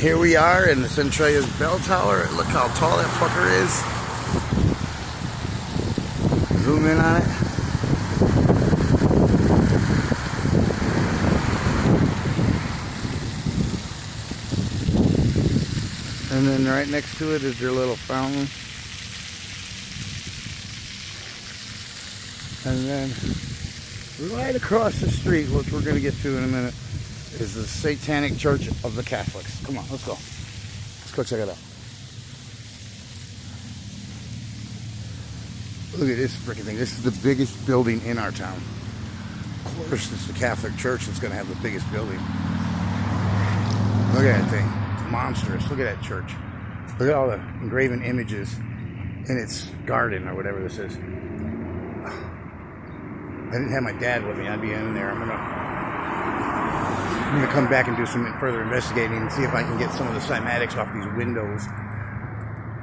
Here we are in the Centralia's bell tower. Look how tall that fucker is. Zoom in on it. And then right next to it is their little fountain. And then right across the street, which we're going to get to in a minute, is the Satanic Church of the Catholics. Come on, let's go. Let's go check it out. Look at this freaking thing. This is the biggest building in our town. Of course, it's the Catholic Church that's going to have the biggest building. Look at that thing. It's monstrous. Look at that church. Look at all the engraven images in its garden or whatever this is. I didn't have my dad with me. I'd be in there. I'm gonna come back and do some further investigating and see if I can get some of the cymatics off these windows.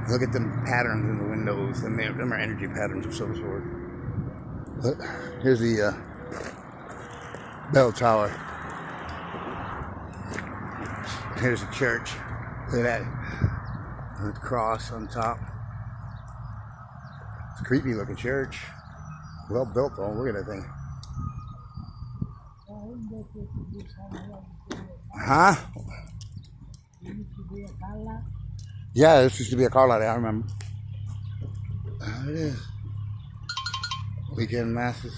Look at the patterns in the windows, and them are energy patterns of some sort. Look, here's the bell tower. Here's the church. Look at that. The cross on top. It's a creepy looking church. Well built though. Look at that thing. Huh? Yeah, this used to be a car lot, I remember. There it is. Weekend masses.